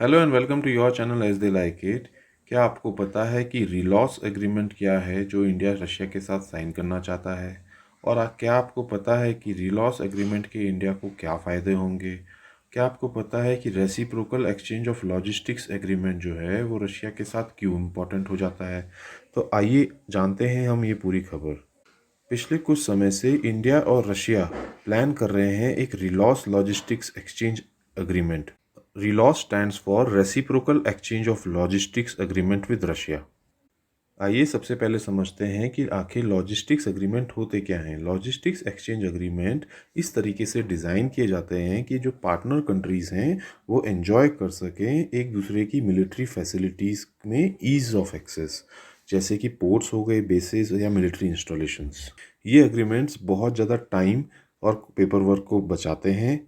Hello and welcome to your channel as they like it. क्या आपको पता है कि रिलॉस एग्रीमेंट क्या है जो इंडिया रशिया के साथ साइन करना चाहता है? और क्या आपको पता है कि रिलॉस एग्रीमेंट के इंडिया को क्या फ़ायदे होंगे? क्या आपको पता है कि reciprocal exchange of logistics agreement जो है वो रशिया के साथ क्यों इम्पोर्टेंट हो जाता है? तो आइए जानते हैं हम ये पूरी खबर। पिछले कुछ समय से इंडिया और रशिया प्लान कर रहे हैं एक RELOS logistics exchange agreement. RELOS stands for reciprocal exchange of logistics agreement with Russia. आइए सबसे पहले समझते हैं कि आखिर लॉजिस्टिक्स एग्रीमेंट होते क्या हैं। लॉजिस्टिक्स एक्सचेंज एग्रीमेंट इस तरीके से डिज़ाइन किए जाते हैं कि जो पार्टनर कंट्रीज़ हैं वो एंजॉय कर सकें एक दूसरे की मिलिट्री फैसिलिटीज़ में ईज़ ऑफ एक्सेस, जैसे कि पोर्ट्स हो गए, बेसेस या मिलिट्री इंस्टॉलेशंस। ये एग्रीमेंट्स बहुत ज़्यादा टाइम और पेपर वर्क को बचाते हैं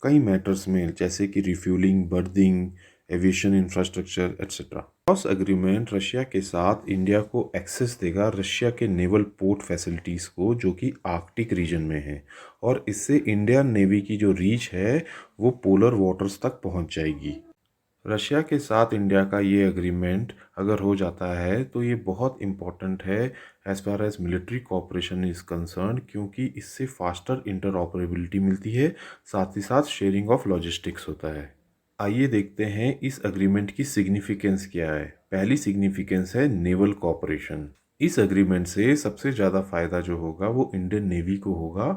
कई मैटर्स में, जैसे कि refuelling, berthing, aviation infrastructure etcetera. Cross agreement Russia के साथ इंडिया को एक्सेस देगा रशिया के नेवल पोर्ट फैसिलिटीज़ को जो कि आर्कटिक रीजन में है, और इससे इंडियन नेवी की जो रीच है वो पोलर वाटर्स तक पहुंच जाएगी। रशिया के साथ इंडिया का ये एग्रीमेंट अगर हो जाता है तो ये बहुत इम्पॉर्टेंट है as far as military cooperation is concern, क्योंकि इससे फास्टर इंटरऑपरेबिलिटी मिलती है, साथ ही साथ शेयरिंग ऑफ लॉजिस्टिक्स होता है। आइए देखते हैं इस एग्रीमेंट की सिग्निफिकेंस क्या है। पहली सिग्निफिकेंस है नेवल कोऑपरेशन। इस एग्रीमेंट से सबसे ज़्यादा फ़ायदा जो होगा वो इंडियन नेवी को होगा,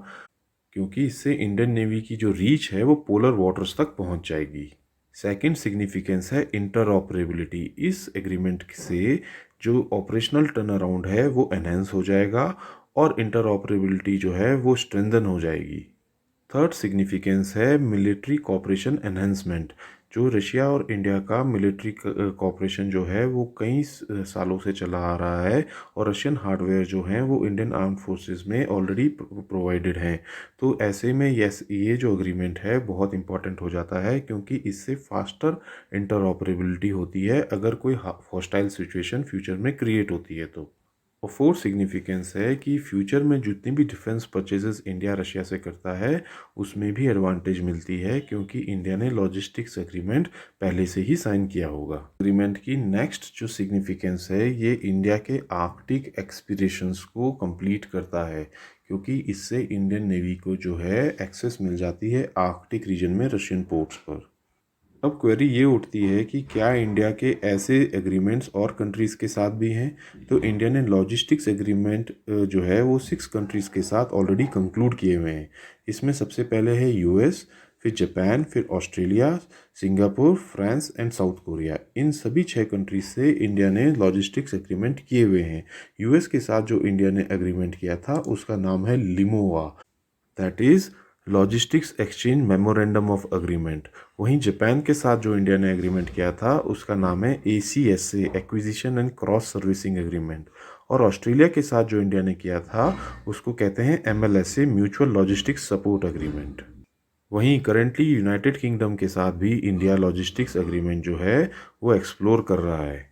क्योंकि इससे इंडियन नेवी की जो रीच है वो पोलर वाटर्स तक पहुंच जाएगी। सेकंड सिग्निफिकेंस है इंटरऑपरेबिलिटी। इस एग्रीमेंट से जो ऑपरेशनल टर्न अराउंड है वो एनहेंस हो जाएगा और इंटरऑपरेबिलिटी जो है वो स्ट्रेंथन हो जाएगी। थर्ड सिग्निफिकेंस है मिलिट्री कॉपरेशन एनहेंसमेंट। जो रशिया और इंडिया का मिलिट्री कॉपरेशन जो है वो कई सालों से चला आ रहा है, और रशियन हार्डवेयर जो हैं वो इंडियन आर्म्ड फोर्सेस में ऑलरेडी प्रोवाइडेड हैं। तो ऐसे में ये जो एग्रीमेंट है बहुत इंपॉर्टेंट हो जाता है, क्योंकि इससे फास्टर इंटरऑपरेबिलिटी होती है अगर कोई हॉस्टाइल सिचुएशन फ्यूचर में क्रिएट होती है तो। और फोर्थ सिग्निफिकेंस है कि फ्यूचर में जितनी भी डिफेंस परचेजेस इंडिया रशिया से करता है उसमें भी एडवांटेज मिलती है, क्योंकि इंडिया ने लॉजिस्टिक्स एग्रीमेंट पहले से ही साइन किया होगा। एग्रीमेंट की नेक्स्ट जो सिग्निफिकेंस है ये इंडिया के आर्कटिक एक्सपीडिशंस को कंप्लीट करता है, क्योंकि इससे इंडियन नेवी को जो है एक्सेस मिल जाती है आर्कटिक रीजन में रशियन पोर्ट्स पर। अब क्वेरी ये उठती है कि क्या इंडिया के ऐसे एग्रीमेंट्स और कंट्रीज़ के साथ भी हैं? तो इंडिया ने लॉजिस्टिक्स एग्रीमेंट जो है वो 6 कंट्रीज़ के साथ ऑलरेडी कंक्लूड किए हुए हैं। इसमें सबसे पहले है यूएस, फिर जापान, फिर Australia, Singapore, France and South Korea. इन सभी 6 कंट्रीज से इंडिया ने लॉजिस्टिक्स एग्रीमेंट किए हुए हैं। यूएस के साथ जो इंडिया ने एग्रीमेंट किया था उसका नाम है LEMOA, that is logistics exchange memorandum of agreement. वहीं जापान के साथ जो इंडिया ने एग्रीमेंट किया था उसका नाम है ACSA, acquisition and cross servicing agreement. और ऑस्ट्रेलिया के साथ जो इंडिया ने किया था उसको कहते हैं MLSA, mutual logistics support agreement. वहीं करेंटली यूनाइटेड किंगडम के साथ भी इंडिया लॉजिस्टिक्स एग्रीमेंट जो है वो एक्सप्लोर कर रहा है।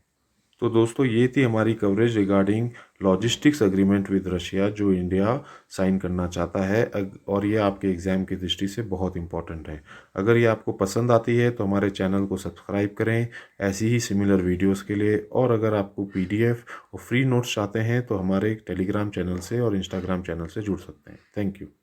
तो दोस्तों ये थी हमारी coverage regarding logistics agreement with Russia जो इंडिया साइन करना चाहता है, और ये आपके एग्ज़ाम की दृष्टि से बहुत इंपॉर्टेंट है। अगर ये आपको पसंद आती है तो हमारे चैनल को सब्सक्राइब करें ऐसी ही सिमिलर वीडियोस के लिए, और अगर आपको PDF और फ्री नोट्स चाहते हैं तो हमारे टेलीग्राम चैनल से और इंस्टाग्राम चैनल से जुड़ सकते हैं। Thank you.